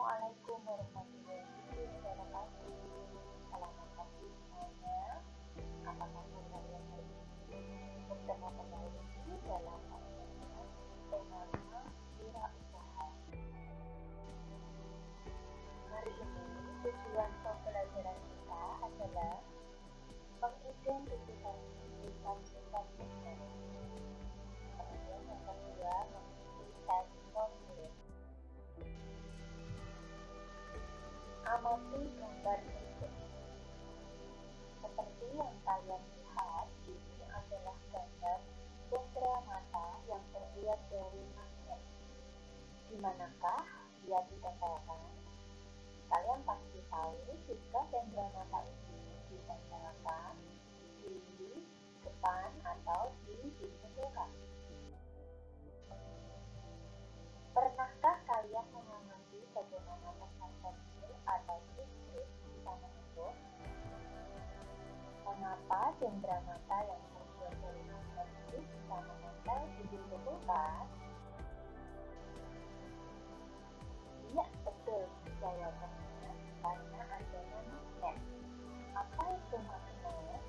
Assalamualaikum warahmatullahi wabarakatuh. Selamat pagi semuanya. Apa kabar kalian hari ini? Bertemu kembali dalam tema wirausaha. Hari ini tujuan pembelajaran kita adalah mengidentifikasi sifat-sifat bisnis. Kemudian yang kedua, mengisi tes formulir. Amati gambar berikut. Seperti yang kalian lihat, ini adalah gambar cendera mata yang terbuat dari magnet. Di manakah dia ditempelkan? Kalian pasti tahu jika cendera mata ini ditempelkan di depan atau di ujung belakang. Pernahkah kalian mengamati bagaimana pesan pensil atau strip bisa menutup? Mengapa cendera mata yang terbuat dari magnet bisa menempel di pintu kulkas? Iya, betul jawabannya karena adanya magnet. Apa itu magnet?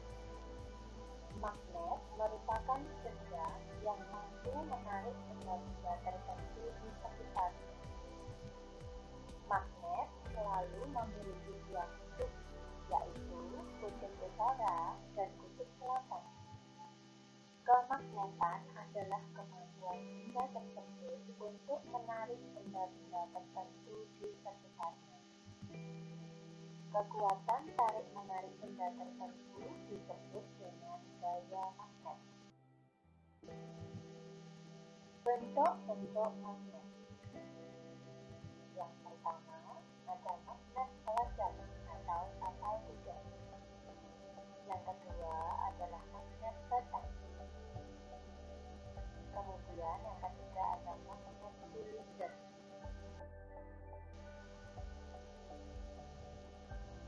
Magnet merupakan benda yang mampu menarik benda-benda tertentu di sekitarnya. Magnet selalu memiliki dua kutub, yaitu kutub utara dan kutub selatan. Kemagnetan adalah kemampuan benda tersebut untuk menarik benda-benda tertentu di sekitarnya. Kekuatan tarik-menarik benda tertentu disebut dengan gaya magnet. Bentuk-bentuk magnet. Yang pertama, ada magnet peledak atau kapal kuda. Yang kedua adalah magnet batang. Kemudian yang ketiga ada magnet silinder.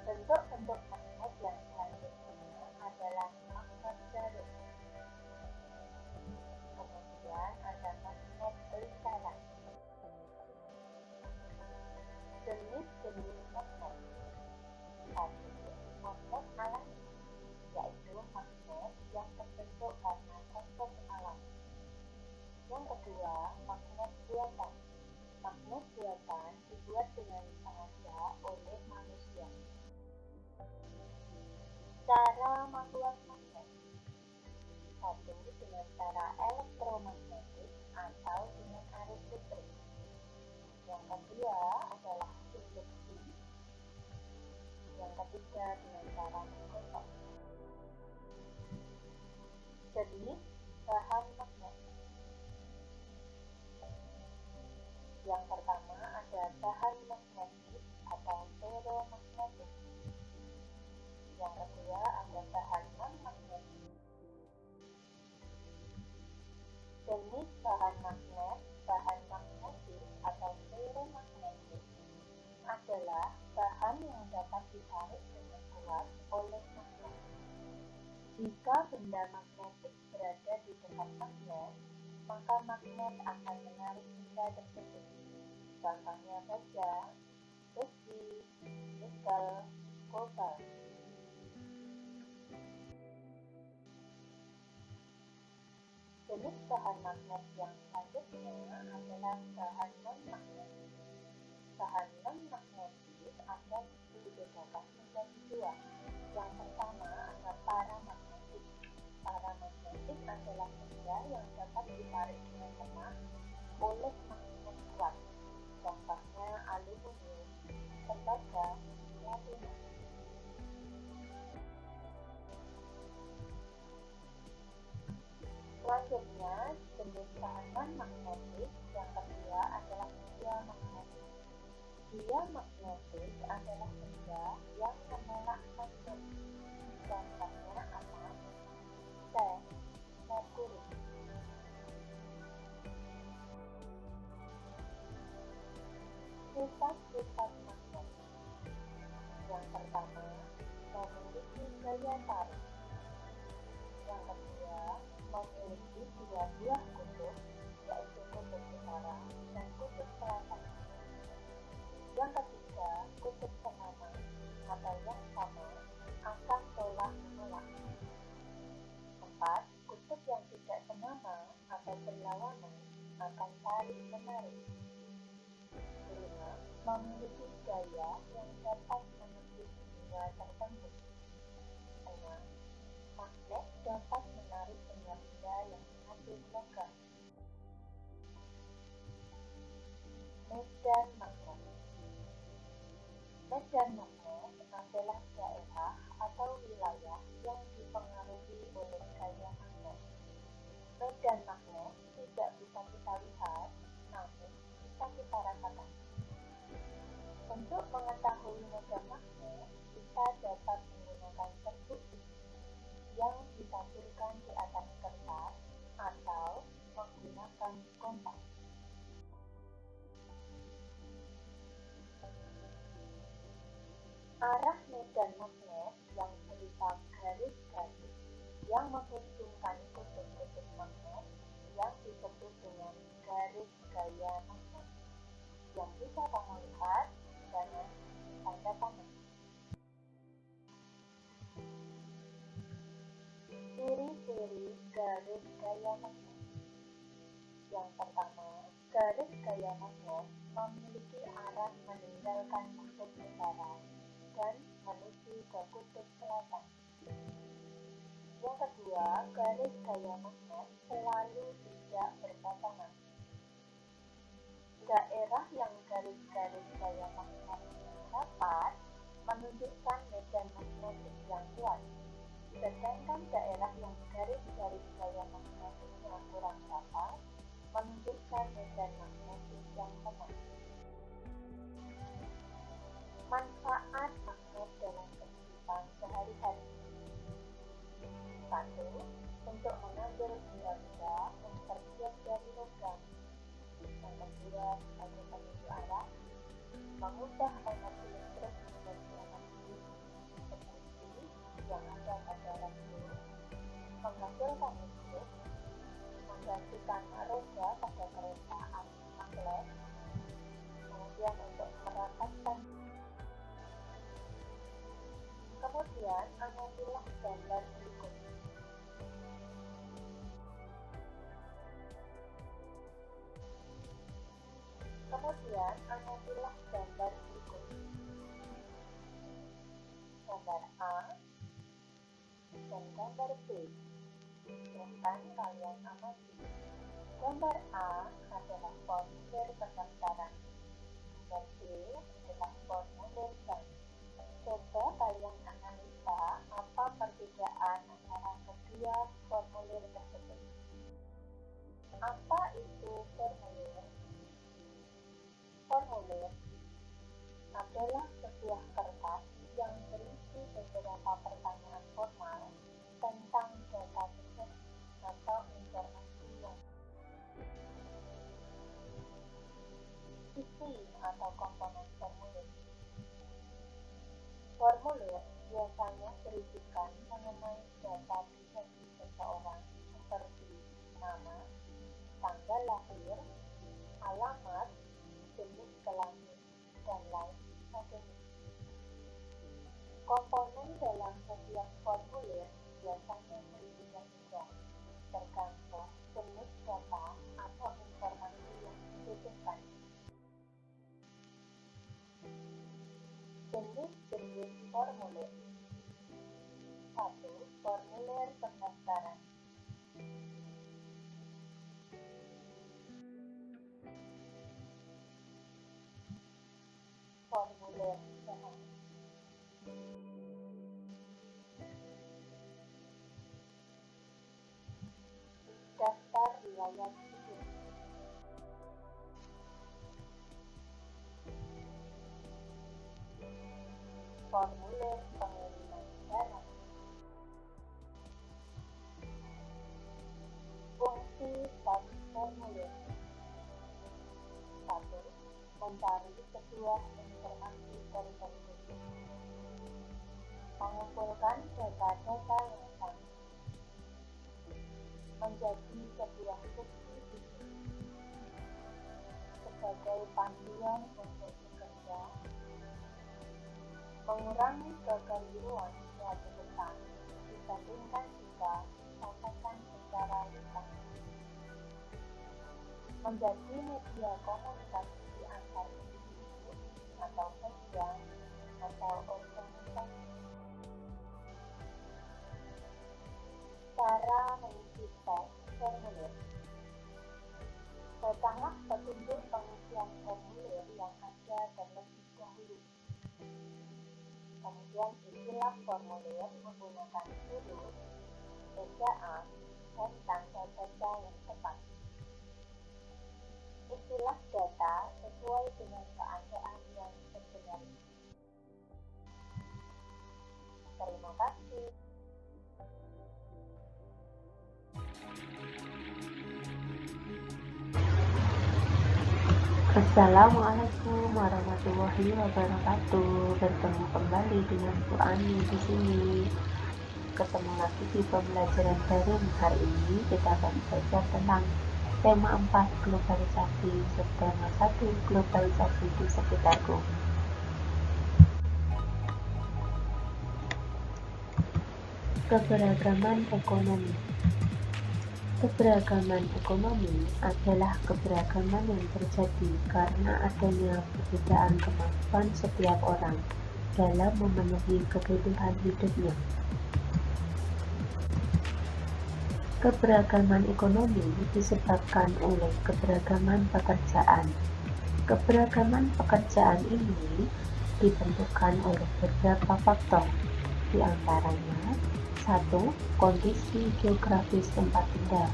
Bentuk-bentuk magnet yang selanjutnya adalah magnet jarum. Kemudian ada magnet lingkaran. Jenis-jenis magnet. Satu, magnet alami, yaitu magnet yang terbentuk karena proses alam. Yang kedua, magnet buatan. Magnet buatan dibuat dengan sengaja oleh manusia. Cara membuat magnet. Satu, dengan cara elektromagnetik atau dengan arus listrik. Yang kedua adalah induksi. Yang ketiga dengan cara menggosok. Jenis bahan magnet. Yang pertama ada bahan magnetik atau ferromagnetik. Yang kedua ada bahan non-magnetik. Jenis bahan magnet, bahan magnetik atau ferromagnetik adalah bahan yang dapat ditarik dengan kuat oleh magnet. Jika benda magnetik berada di dekat magnet, maka magnet akan menarik benda tersebut. Contohnya baja, besi, nikel, kobalt. Jenis bahan magnet yang selanjutnya adalah bahan non-magnetik. Bahan non-magnetik akan dibedakan menjadi dua. Yang pertama ada paramagnetik. Paramagnetik adalah benda yang dapat ditarik dengan lemah oleh magnet kuat. Contohnya aluminium, tembaga, platinum. Selanjutnya, jenis bahan non-magnetik yang kedua adalah diamagnetik. Diamagnetik adalah benda yang menolak magnet. Contohnya apa? Seng, merkuri. Sifat-sifat magnet. Yang pertama, memiliki gaya tarik. Yang kedua, memiliki dua buah kutub, yaitu kutub utara dan kutub selatan. Yang akan saling menarik. 5. Memiliki gaya yang dapat menembus dunia tertentu. 6. Magnet dapat menarik benda-benda yang mengandung logam. Medan magnet. Medan magnet adalah daerah atau wilayah yang dipengaruhi oleh gaya magnet. Medan magnet tidak bisa kita lihat, namun bisa kita rasakan. Untuk mengetahui medan magnet, kita dapat menggunakan serbuk yang ditaburkan di atas kertas atau menggunakan kompas. Arah medan magnet yang berupa garis-garis yang menghubungkan kutub-kutub magnet yang disebut dengan garis gaya magnet yang bisa kamu lihat dengan tanda panah. Ciri-ciri garis gaya magnet. Yang pertama, garis gaya magnet memiliki arah meninggalkan kutub utara dan menuju ke kutub selatan. Yang kedua, garis gaya magnet selalu tidak berpasangan. Daerah yang garis-garis gaya magnetnya rapat menunjukkan medan magnetik yang kuat, sedangkan daerah yang garis-garis gaya magnetiknya kurang rapat menunjukkan medan magnetik yang lemah. Manfaat magnet dalam kehidupan sehari-hari. 1. Untuk mengambil benda-benda yang terbuat dari logam. Yang kedua, sebagai penunjuk arah, mengubah energi listrik menjadi energi seperti yang ada pada radio, menghasilkan listrik, menggantikan roda pada kereta api magnet, kemudian untuk merapatkan. Kemudian amatilah gambar berikut. Gambar A dan gambar B. Silahkan kalian amati. Gambar A adalah formulir pendaftaran. Gambar B adalah formulir bank. Coba kalian analisa apa perbedaan antara kedua formulir tersebut. Apa itu formulir? Formulir adalah sebuah kertas yang berisi beberapa pertanyaan formal tentang data tersebut atau informasi yang isi atau komponen formulir. Formulir biasanya berisikan mengenai data pribadi seseorang seperti nama, tanggal lahir, alamat, jenis kelamin, dan lain sebagainya. Komponen dalam setiap formulir biasanya berbeda-beda, tergantung jenis data atau informasi yang dibutuhkan. Jenis-jenis formulir. 1. Formulir pendaftaran. Formulir syarat. Daftar riwayat hidup. Formulir pengiriman barang. Fungsi teks formulir. 1. Mencari sebuah informasi tertentu. Mengumpulkan data-data yang sama. Menjadi sebuah bukti fisik. Sebagai panduan untuk bekerja. Mengurangi kekeliruan suatu pesan dibandingkan jika disampaikan secara lisan. menjadi media komunikasi antar individu atau sosial atau organisasi. Cara mengisi teks formulir. Bacalah petunjuk pengisian formulir yang ada terlebih dahulu. Kemudian isilah formulir menggunakan huruf, ejaan, dan tanda baca yang tepat. Isilah data sesuai dengan keadaan yang sebenarnya. Terima kasih. Assalamualaikum warahmatullahi wabarakatuh. Bertemu kembali dengan Bu Ani di sini. Ketemu lagi di pembelajaran daring. Hari ini kita akan belajar tentang tema 4 globalisasi, subtema 1 globalisasi di sekitarku. Keberagaman ekonomi. Keberagaman ekonomi adalah keberagaman yang terjadi karena adanya perbedaan kemampuan setiap orang dalam memenuhi kebutuhan hidupnya. Keberagaman ekonomi disebabkan oleh keberagaman pekerjaan. Keberagaman pekerjaan ini ditentukan oleh beberapa faktor, di antaranya 1. Kondisi geografis tempat tinggal.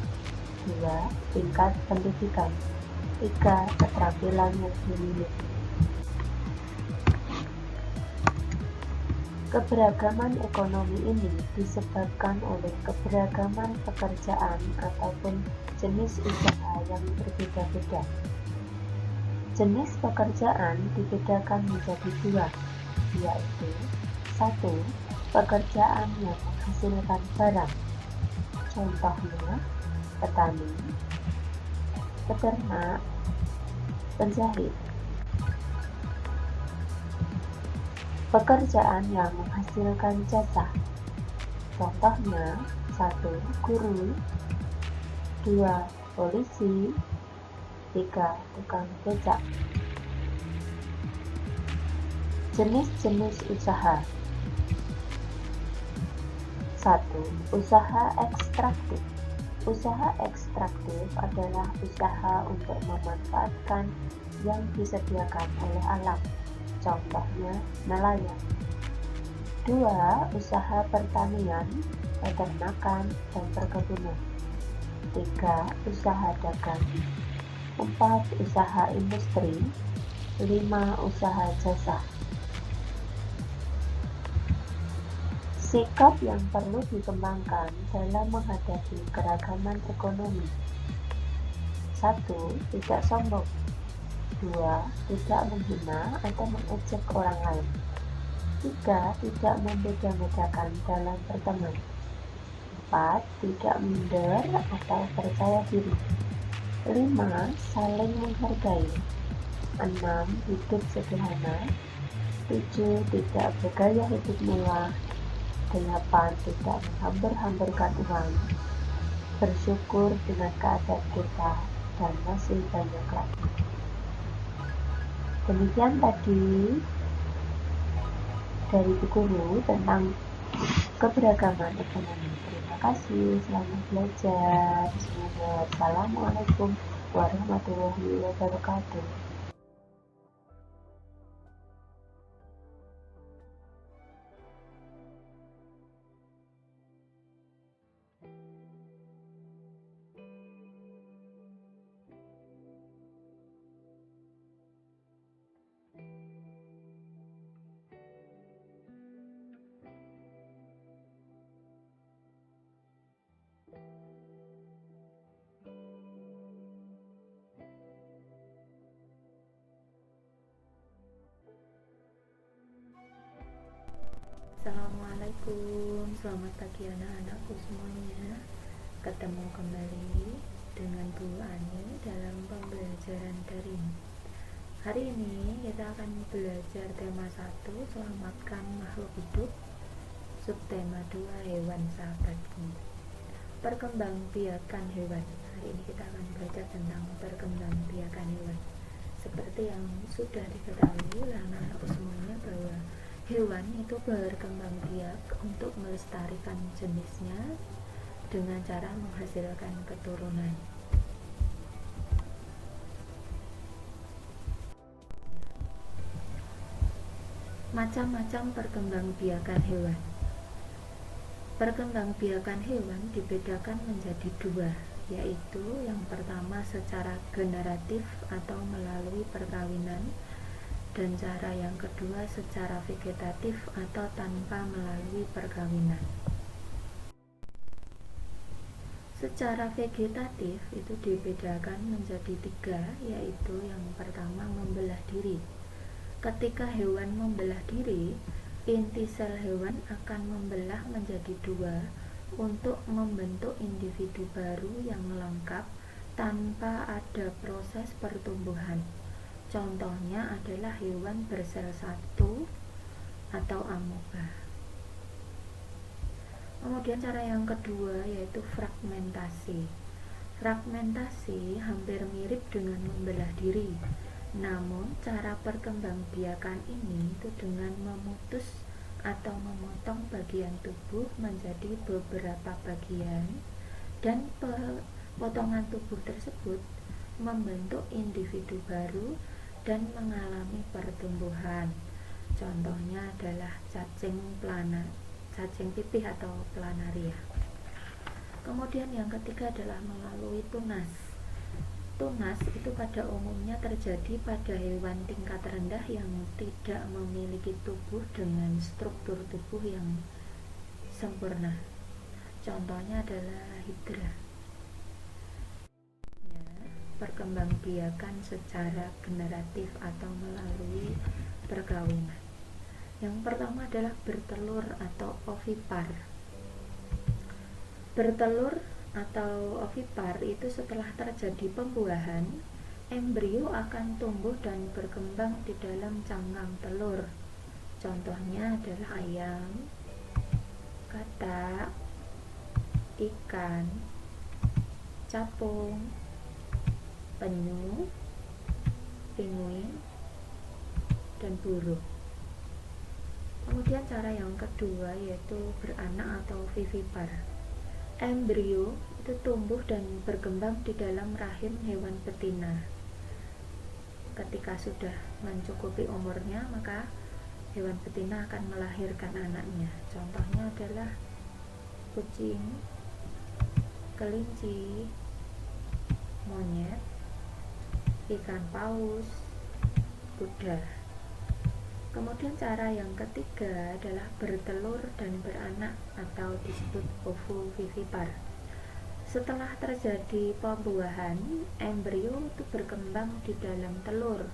2. Tingkat pendidikan. 3. Keterampilan yang dimiliki. Keberagaman ekonomi ini disebabkan oleh keberagaman pekerjaan ataupun jenis usaha yang berbeda-beda. Jenis pekerjaan dibedakan menjadi 2, yaitu 1. Pekerjaan yang menghasilkan barang, contohnya petani, peternak, penjahit. Pekerjaan yang menghasilkan jasa, contohnya 1. Guru, 2. Polisi, 3. Tukang becak. Jenis-jenis usaha. 1. Usaha ekstraktif. Usaha ekstraktif adalah usaha untuk memanfaatkan yang disediakan oleh alam, contohnya nelayan. 2. Usaha pertanian, peternakan, dan perkebunan. 3. Usaha dagang. 4. Usaha industri. 5. Usaha jasa. Sikap yang perlu dikembangkan dalam menghadapi keragaman ekonomi. 1. Tidak sombong. 2. Tidak menghina atau mengejek orang lain. 3. Tidak membeda-bedakan dalam berteman. 4. Tidak minder atau percaya diri. 5. Saling menghargai. 6. Hidup sederhana. 7. Tidak bergaya hidup mewah. 8. Tidak menghambar-hamburkan uang, bersyukur dengan keadaan kita, dan masih banyak lagi. Demikian tadi dari Bu Guru tentang keberagaman ekonomi. Terima kasih, selamat belajar. Assalamualaikum warahmatullahi wabarakatuh. Assalamualaikum, selamat pagi anak-anakku semuanya. Ketemu kembali dengan Bu Ani dalam pembelajaran daring. Hari ini kita akan belajar tema 1, selamatkan makhluk hidup. Subtema 2, hewan sahabatku. Perkembangbiakan hewan. hari ini kita akan belajar tentang perkembangbiakan hewan. Seperti yang sudah diketahui oleh anak-anakku semuanya bahwa hewan itu berkembang biak untuk melestarikan jenisnya dengan cara menghasilkan keturunan. Macam-macam perkembangbiakan hewan. Perkembangbiakan hewan dibedakan menjadi dua, yaitu yang pertama secara generatif atau melalui perkawinan, dan cara yang kedua secara vegetatif atau tanpa melalui perkawinan. Secara vegetatif itu dibedakan menjadi tiga, yaitu yang pertama membelah diri. Ketika hewan membelah diri, inti sel hewan akan membelah menjadi dua untuk membentuk individu baru yang lengkap tanpa ada proses pertumbuhan. Contohnya adalah hewan bersel satu atau amoeba. Kemudian cara yang kedua yaitu fragmentasi. Fragmentasi hampir mirip dengan membelah diri. Namun cara perkembangbiakan ini itu dengan memutus atau memotong bagian tubuh menjadi beberapa bagian, dan potongan tubuh tersebut membentuk individu baru dan mengalami pertumbuhan. Contohnya adalah cacing pipih atau planaria. Kemudian yang ketiga adalah melalui tunas. Tunas itu pada umumnya terjadi pada hewan tingkat rendah yang tidak memiliki tubuh dengan struktur tubuh yang sempurna. Contohnya adalah hidra. Perkembangbiakan secara generatif atau melalui perkawinan. Yang pertama adalah bertelur atau ovipar. Bertelur atau ovipar itu setelah terjadi pembuahan, embrio akan tumbuh dan berkembang di dalam cangkang telur. Contohnya adalah ayam, katak, ikan, capung, penyu, penguin, dan burung. Kemudian cara yang kedua yaitu beranak atau vivipar. Embrio itu tumbuh dan berkembang di dalam rahim hewan betina. Ketika sudah mencukupi umurnya, maka hewan betina akan melahirkan anaknya. Contohnya adalah kucing, kelinci, monyet, ikan paus, kuda. Kemudian cara yang ketiga adalah bertelur dan beranak atau disebut ovovivipar. Setelah terjadi pembuahan, embrio itu berkembang di dalam telur.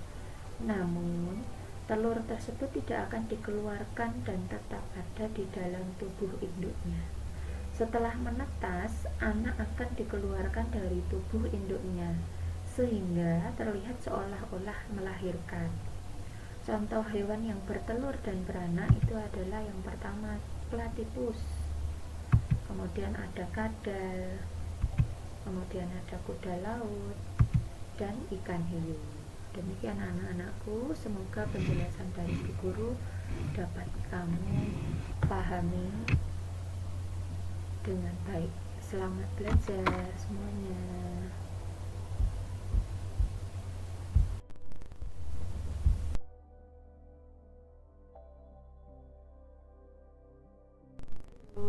Namun, telur tersebut tidak akan dikeluarkan dan tetap ada di dalam tubuh induknya. Setelah menetas, anak akan dikeluarkan dari tubuh induknya, sehingga terlihat seolah-olah melahirkan. Contoh hewan yang bertelur dan beranak itu adalah yang pertama platypus, kemudian ada kadal, kemudian ada kuda laut, dan ikan hiu. Demikian anak-anakku, semoga penjelasan dari Bu Guru dapat kamu pahami dengan baik. Selamat belajar semuanya.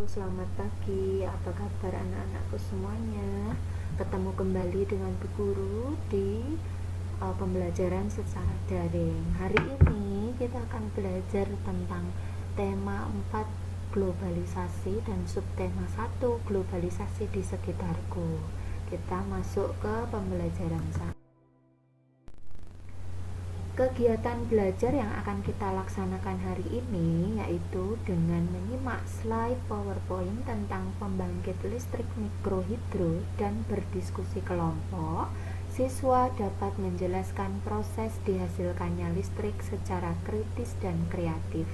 Selamat pagi, apa kabar anak-anakku semuanya? Ketemu kembali dengan Bu Guru di pembelajaran secara daring. Hari ini kita akan belajar tentang tema 4 globalisasi dan subtema 1 globalisasi di sekitarku. Kita masuk ke pembelajaran 1. Kegiatan belajar yang akan kita laksanakan hari ini yaitu dengan menyimak slide PowerPoint tentang pembangkit listrik mikrohidro dan berdiskusi kelompok. Siswa dapat menjelaskan proses dihasilkannya listrik secara kritis dan kreatif.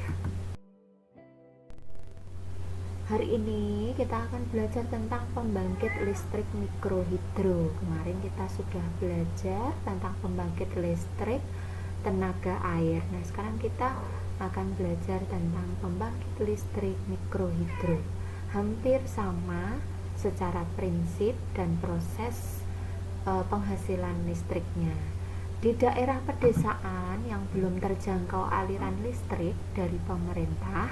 Hari ini kita akan belajar tentang pembangkit listrik mikrohidro. Kemarin kita sudah belajar tentang pembangkit listrik tenaga air. Nah, sekarang kita akan belajar tentang pembangkit listrik mikrohidro. Hampir sama secara prinsip dan proses penghasilan listriknya. Di daerah pedesaan yang belum terjangkau aliran listrik dari pemerintah,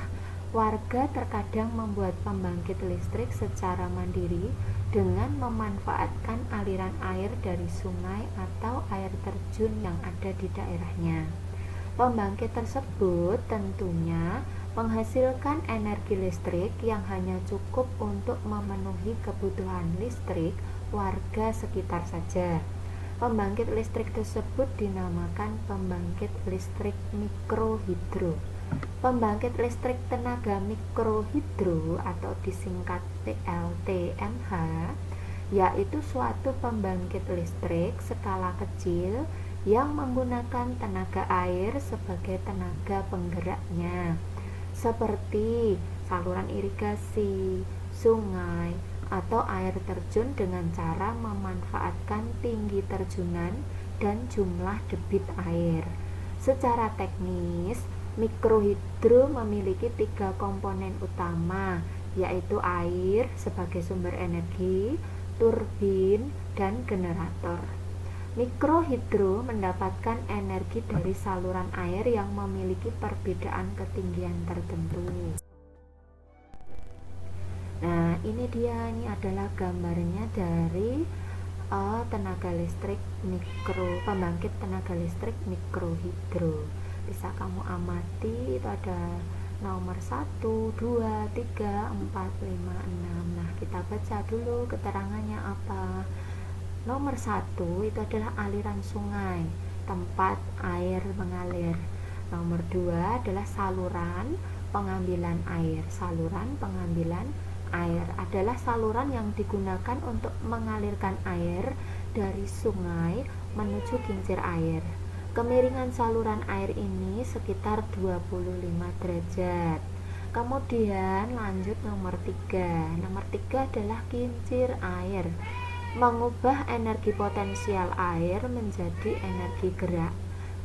warga terkadang membuat pembangkit listrik secara mandiri dengan memanfaatkan aliran air dari sungai atau air terjun yang ada di daerahnya. Pembangkit tersebut tentunya menghasilkan energi listrik yang hanya cukup untuk memenuhi kebutuhan listrik warga sekitar saja. Pembangkit listrik tersebut dinamakan pembangkit listrik mikrohidro. Pembangkit listrik tenaga mikrohidro atau disingkat PLTMH yaitu suatu pembangkit listrik skala kecil yang menggunakan tenaga air sebagai tenaga penggeraknya, seperti saluran irigasi, sungai, atau air terjun dengan cara memanfaatkan tinggi terjunan dan jumlah debit air. Secara teknis, mikrohidro memiliki 3 komponen utama, yaitu air sebagai sumber energi, turbin, dan generator. Mikrohidro mendapatkan energi dari saluran air yang memiliki perbedaan ketinggian tertentu. Nah, ini adalah gambarnya dari tenaga listrik pembangkit tenaga listrik mikrohidro. Bisa kamu amati, itu ada nomor 1, 2, 3, 4, 5, 6. Nah, kita baca dulu keterangannya apa. Nomor 1 itu adalah aliran sungai, tempat air mengalir. Nomor 2 adalah saluran pengambilan air. Saluran pengambilan air adalah saluran yang digunakan untuk mengalirkan air dari sungai menuju kincir air. Kemiringan saluran air ini sekitar 25 derajat. Kemudian lanjut nomor 3. Nomor 3 adalah kincir air. Mengubah energi potensial air menjadi energi gerak.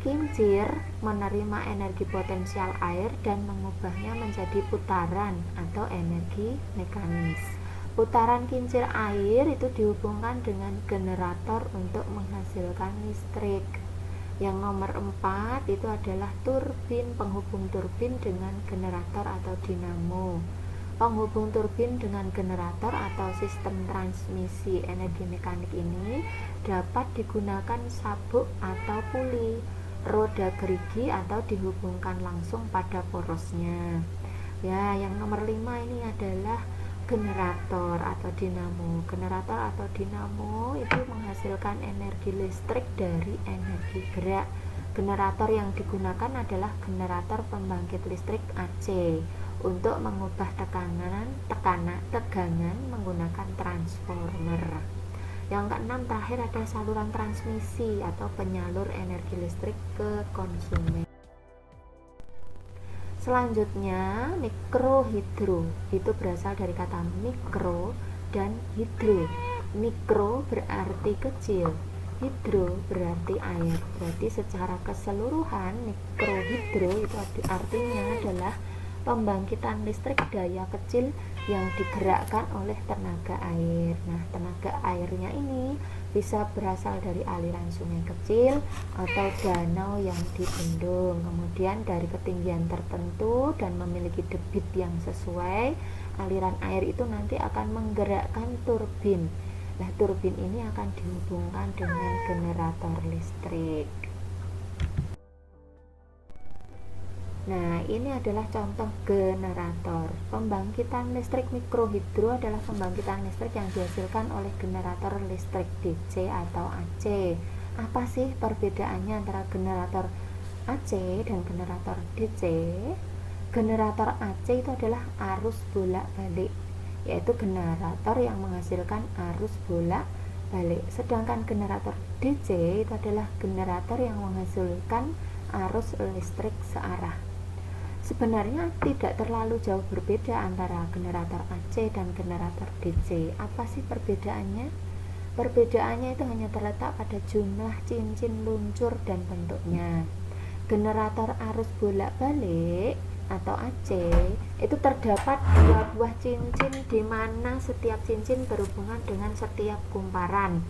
Kincir menerima energi potensial air dan mengubahnya menjadi putaran atau energi mekanis. Putaran kincir air itu dihubungkan dengan generator untuk menghasilkan listrik. Yang nomor 4 itu adalah turbin, penghubung turbin dengan generator atau dinamo. Penghubung turbin dengan generator atau sistem transmisi energi mekanik ini dapat digunakan sabuk atau puli, roda gerigi, atau dihubungkan langsung pada porosnya. Ya, yang nomor 5 ini adalah generator atau dinamo. Generator atau dinamo itu menghasilkan energi listrik dari energi gerak. Generator yang digunakan adalah generator pembangkit listrik AC untuk mengubah tegangan menggunakan transformer. Yang keenam terakhir ada saluran transmisi atau penyalur energi listrik ke konsumen. Selanjutnya, mikrohidro itu berasal dari kata mikro dan hidro. Mikro berarti kecil, hidro berarti air. Berarti secara keseluruhan mikrohidro itu artinya adalah pembangkitan listrik daya kecil yang digerakkan oleh tenaga air. Nah, tenaga airnya ini bisa berasal dari aliran sungai kecil atau danau yang dibendung, kemudian dari ketinggian tertentu dan memiliki debit yang sesuai. Aliran air itu nanti akan menggerakkan turbin. Nah, turbin ini akan dihubungkan dengan generator listrik. Nah, ini adalah contoh generator. Pembangkitan listrik mikrohidro adalah pembangkitan listrik yang dihasilkan oleh generator listrik DC atau AC. Apa sih perbedaannya antara generator AC dan generator DC? Generator AC itu adalah arus bolak-balik, yaitu generator yang menghasilkan arus bolak-balik. Sedangkan generator DC itu adalah generator yang menghasilkan arus listrik searah. Sebenarnya tidak terlalu jauh berbeda antara generator AC dan generator DC. Apa sih perbedaannya? Perbedaannya itu hanya terletak pada jumlah cincin luncur dan bentuknya. Generator arus bolak-balik atau AC itu terdapat dua buah cincin di mana setiap cincin berhubungan dengan setiap kumparan.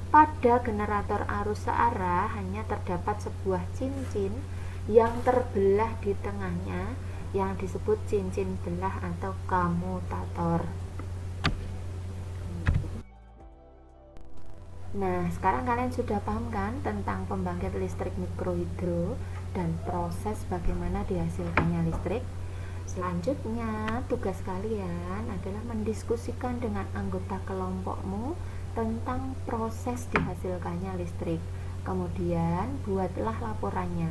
Pada generator arus searah hanya terdapat sebuah cincin yang terbelah di tengahnya yang disebut cincin belah atau komutator. Nah, sekarang kalian sudah paham kan tentang pembangkit listrik mikrohidro dan proses bagaimana dihasilkannya listrik? Selanjutnya, tugas kalian adalah mendiskusikan dengan anggota kelompokmu tentang proses dihasilkannya listrik. Kemudian, buatlah laporannya.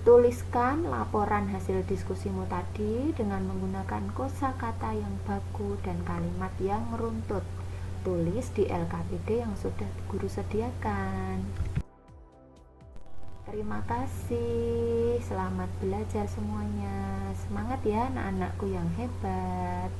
Tuliskan laporan hasil diskusimu tadi dengan menggunakan kosakata yang baku dan kalimat yang runtut. Tulis di LKPD yang sudah guru sediakan. Terima kasih, selamat belajar semuanya. Semangat ya anak-anakku yang hebat.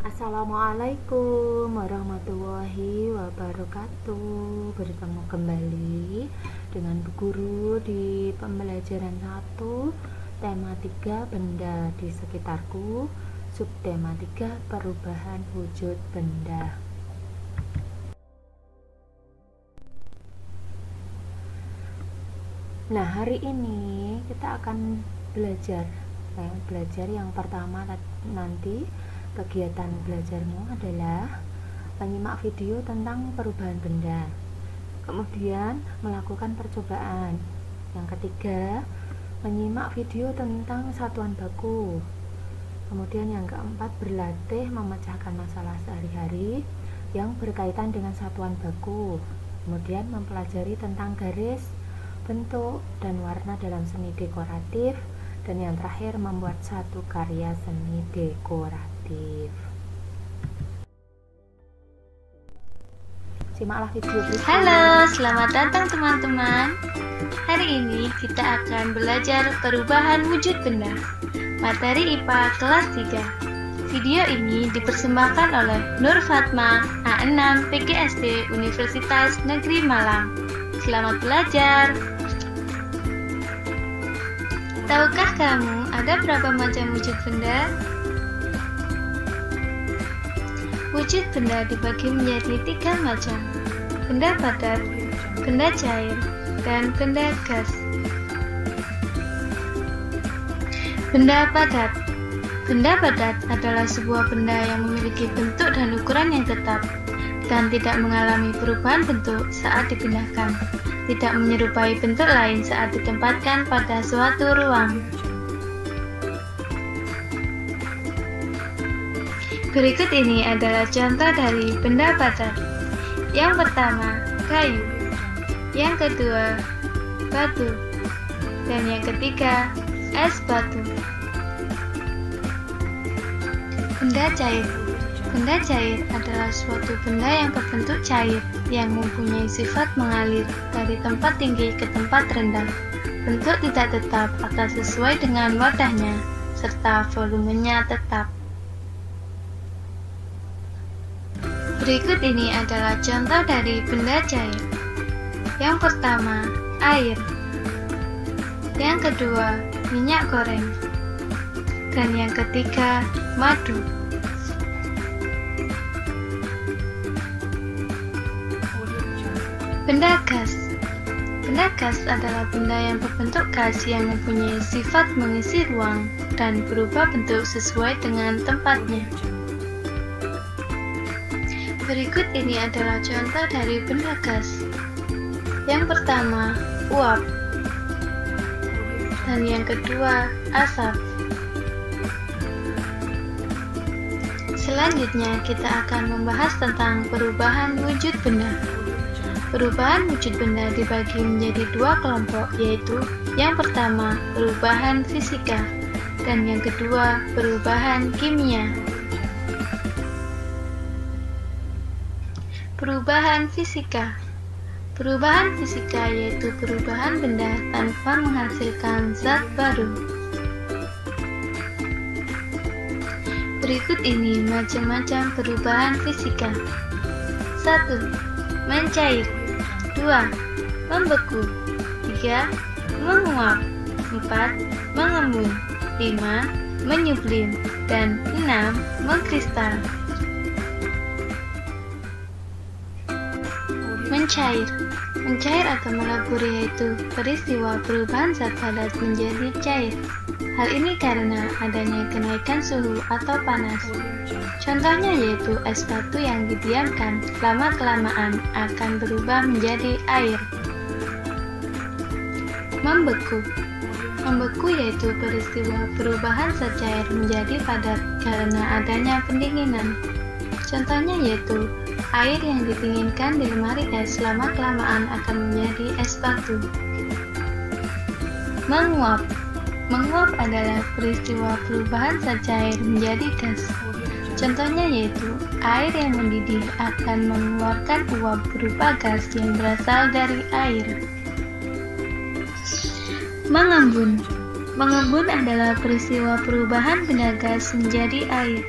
Assalamualaikum warahmatullahi wabarakatuh. Bertemu kembali dengan Bu Guru di pembelajaran 1, tema 3 benda di sekitarku, subtema 3 perubahan wujud benda. Nah, hari ini kita akan belajar yang pertama nanti. Kegiatan belajarmu adalah menyimak video tentang perubahan benda, kemudian melakukan percobaan. Yang ketiga, menyimak video tentang satuan baku. Kemudian yang keempat, berlatih memecahkan masalah sehari-hari yang berkaitan dengan satuan baku. Kemudian mempelajari tentang garis, bentuk, dan warna dalam seni dekoratif. Dan yang terakhir, membuat satu karya seni dekoratif. Simaklah video berikut. Halo, selamat datang teman-teman. Hari ini kita akan belajar perubahan wujud benda. Materi IPA kelas 3. Video ini dipersembahkan oleh Nur Fatma, A6 PGSD Universitas Negeri Malang. Selamat belajar. Tahukah kamu ada berapa macam wujud benda? Wujud benda dibagi menjadi 3 macam: benda padat, benda cair, dan benda gas. Benda padat. Benda padat adalah sebuah benda yang memiliki bentuk dan ukuran yang tetap dan tidak mengalami perubahan bentuk saat dipindahkan, tidak menyerupai bentuk lain saat ditempatkan pada suatu ruang. Berikut ini adalah contoh dari benda padat. Yang pertama, kayu. Yang kedua, batu. Dan yang ketiga, es batu. Benda cair. Benda cair adalah suatu benda yang berbentuk cair, yang mempunyai sifat mengalir dari tempat tinggi ke tempat rendah. Bentuk tidak tetap atau sesuai dengan wadahnya, serta volumenya tetap. Berikut ini adalah contoh dari benda cair. Yang pertama, air. Yang kedua, minyak goreng. Dan yang ketiga, madu. Benda gas. Benda gas adalah benda yang berbentuk gas yang mempunyai sifat mengisi ruang dan berubah bentuk sesuai dengan tempatnya. Berikut ini adalah contoh dari benda gas. Yang pertama, uap. Dan yang kedua, asap. Selanjutnya kita akan membahas tentang perubahan wujud benda. Perubahan wujud benda dibagi menjadi 2 kelompok, yaitu yang pertama, perubahan fisika, dan yang kedua, perubahan kimia. Perubahan fisika. Perubahan fisika yaitu perubahan benda tanpa menghasilkan zat baru. Berikut ini macam-macam perubahan fisika. 1. Mencair. 2. Membeku. 3. Menguap. 4. Mengembun. 5. Menyublim. Dan 6. Mengkristal. Mencair. Mencair atau melebur yaitu peristiwa perubahan zat padat menjadi cair. Hal ini karena adanya kenaikan suhu atau panas. Contohnya yaitu es batu yang didiamkan lama-kelamaan akan berubah menjadi air. Membeku. Membeku yaitu peristiwa perubahan zat cair menjadi padat karena adanya pendinginan. Contohnya yaitu air yang didinginkan di lemari es lama-kelamaan akan menjadi es batu. Menguap. Menguap adalah peristiwa perubahan zat cair menjadi gas. Contohnya yaitu air yang mendidih akan mengeluarkan uap berupa gas yang berasal dari air. Mengembun. Mengembun adalah peristiwa perubahan benda gas menjadi air.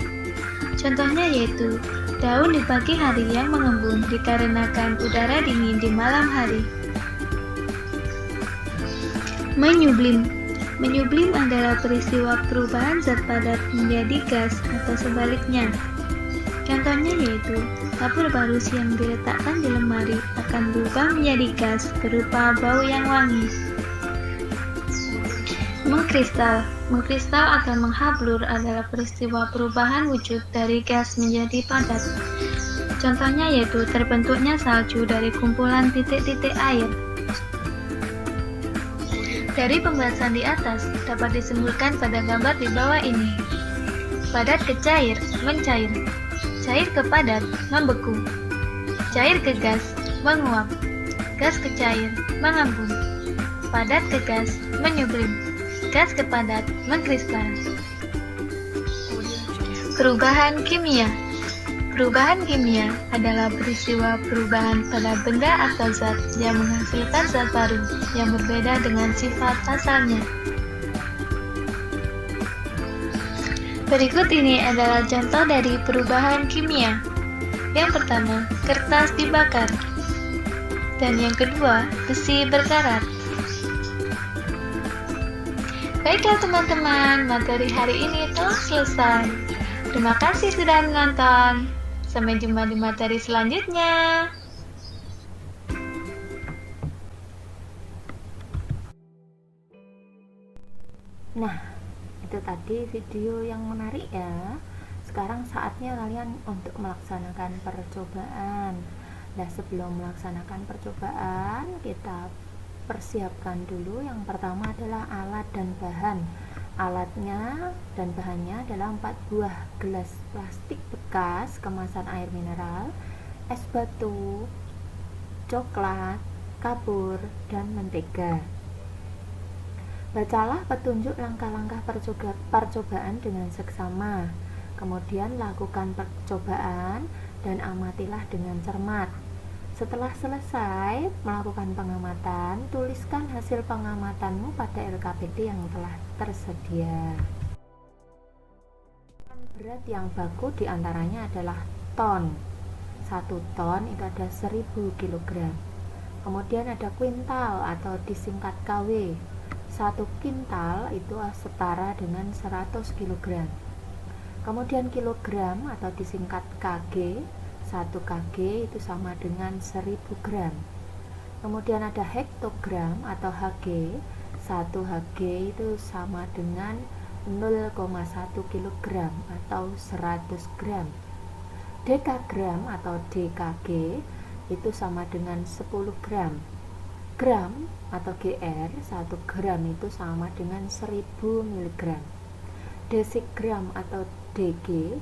Contohnya yaitu daun di pagi hari yang mengembun dikarenakan udara dingin di malam hari. Menyublim. Menyublim adalah peristiwa perubahan zat padat menjadi gas atau sebaliknya. Contohnya yaitu kapur barus yang diletakkan di lemari akan berubah menjadi gas berupa bau yang wangi. Mengkristal. Mengkristal atau menghablur adalah peristiwa perubahan wujud dari gas menjadi padat. Contohnya yaitu terbentuknya salju dari kumpulan titik-titik air. Dari pembahasan di atas dapat disimpulkan pada gambar di bawah ini. Padat ke cair, mencair. Cair ke padat, membeku. Cair ke gas, menguap. Gas ke cair, mengembun. Padat ke gas, menyublim. Gas ke padat, mengkristal. Perubahan kimia. Perubahan kimia adalah peristiwa perubahan pada benda atau zat yang menghasilkan zat baru yang berbeda dengan sifat asalnya. Berikut ini adalah contoh dari perubahan kimia. Yang pertama, kertas dibakar. Dan yang kedua, besi berkarat. Baiklah teman-teman, materi hari ini telah selesai. Terima kasih sudah menonton. Sampai jumpa di materi selanjutnya. Nah, itu tadi video yang menarik ya. Sekarang saatnya kalian untuk melaksanakan percobaan. Nah, sebelum melaksanakan percobaan, kita persiapkan dulu. Yang pertama adalah alat dan bahan. Alatnya dan bahannya adalah 4 buah gelas plastik bekas kemasan air mineral, es batu, coklat, kapur, dan mentega. Bacalah petunjuk langkah-langkah percobaan dengan seksama. Kemudian lakukan percobaan dan amatilah dengan cermat. Setelah selesai melakukan pengamatan, tuliskan hasil pengamatanmu pada LKPD yang telah tersedia. Berat yang baku diantaranya adalah ton. 1 ton itu ada 1000 kg. Kemudian ada kuintal atau disingkat KW. 1 kintal itu setara dengan 100 kg. Kemudian kilogram atau disingkat KG. 1 kg itu sama dengan 1000 gram. Kemudian ada hektogram atau Hg. 1 Hg itu sama dengan 0,1 kg atau 100 gram. Dekagram atau DKG itu sama dengan 10 gram. Gram atau GR, 1 gram itu sama dengan 1000 mg. Desigram atau DG,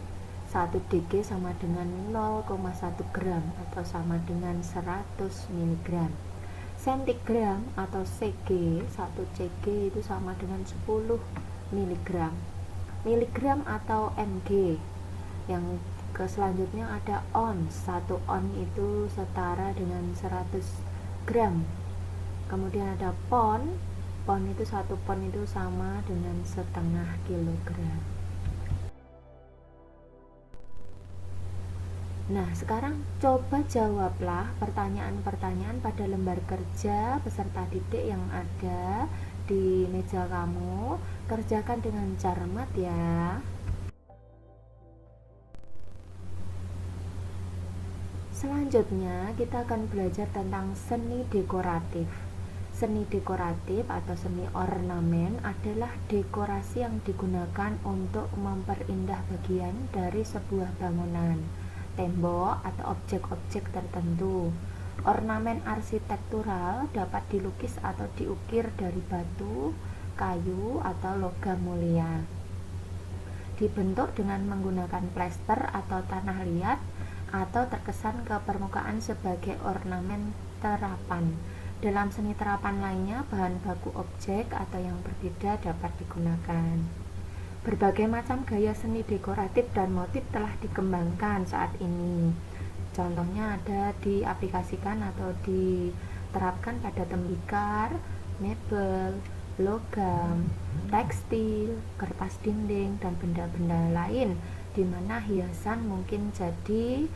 1 DG sama dengan 0,1 gram atau sama dengan 100 mg. Sentigram atau CG, 1 CG itu sama dengan 10 mg. Miligram atau mg, yang Selanjutnya ada ons. 1 ons itu setara dengan 100 gram. Kemudian ada pon. Pon itu 1 pon itu sama dengan setengah kilogram. Nah, sekarang coba jawablah pertanyaan-pertanyaan pada lembar kerja beserta titik yang ada di meja kamu. Kerjakan dengan cermat ya. Selanjutnya, kita akan belajar tentang seni dekoratif. Seni dekoratif atau seni ornamen adalah dekorasi yang digunakan untuk memperindah bagian dari sebuah bangunan, tembok, atau objek-objek tertentu. Ornamen arsitektural dapat dilukis atau diukir dari batu, kayu, atau logam mulia. Dibentuk dengan menggunakan plester atau tanah liat, atau terkesan ke permukaan sebagai ornamen terapan. Dalam seni terapan lainnya, bahan baku objek atau yang berbeda dapat digunakan. Berbagai macam gaya seni dekoratif dan motif telah dikembangkan saat ini. Contohnya ada diaplikasikan atau diterapkan pada tembikar, mebel, logam, tekstil, kertas dinding, dan benda-benda lain, di mana hiasan mungkin jadi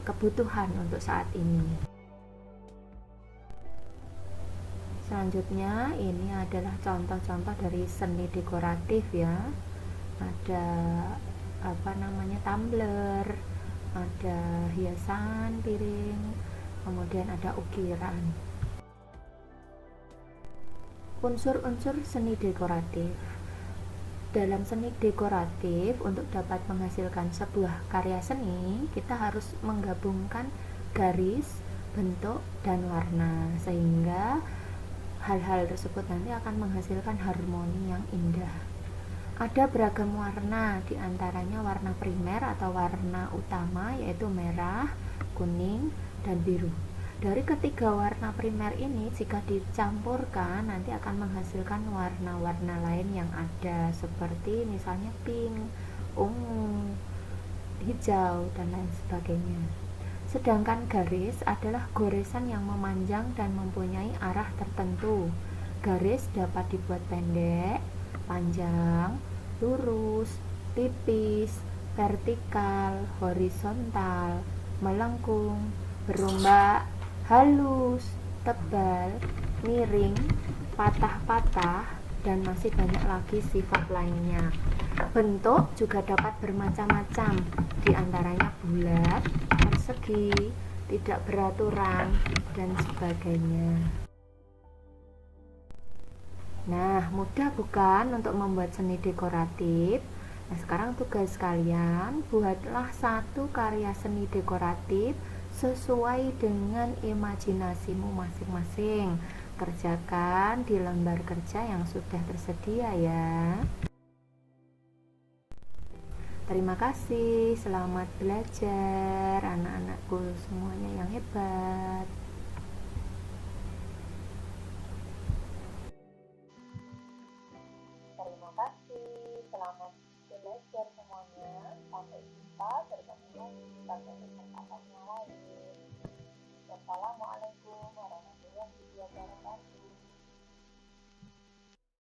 kebutuhan untuk saat ini. Selanjutnya, ini adalah contoh-contoh dari seni dekoratif ya. Ada tumbler, ada hiasan piring, kemudian ada ukiran. Unsur-unsur seni dekoratif. Dalam seni dekoratif, untuk dapat menghasilkan sebuah karya seni, kita harus menggabungkan garis, bentuk, dan warna, sehingga hal-hal tersebut nanti akan menghasilkan harmoni yang indah. Ada beragam warna, diantaranya warna primer atau warna utama, yaitu merah, kuning, dan biru. Dari ketiga warna primer ini, jika dicampurkan nanti akan menghasilkan warna-warna lain yang ada, seperti misalnya pink, ungu, hijau, dan lain sebagainya. Sedangkan garis adalah goresan yang memanjang dan mempunyai arah tertentu. Garis dapat dibuat pendek, panjang, lurus, tipis, vertikal, horizontal, melengkung, berombak, halus, tebal, miring, patah-patah, dan masih banyak lagi sifat lainnya. Bentuk juga dapat bermacam-macam, diantaranya bulat, persegi, tidak beraturan, dan sebagainya. Nah, mudah bukan untuk membuat seni dekoratif? Nah, sekarang tugas kalian, buatlah satu karya seni dekoratif sesuai dengan imajinasimu masing-masing. Kerjakan di lembar kerja yang sudah tersedia ya. Terima kasih, selamat belajar anak-anakku semuanya yang hebat. Terima kasih, selamat belajar semuanya. Sampai jumpa, bertemu lagi pada kesempatan yang lain. Wassalamualaikum warahmatullahi wabarakatuh.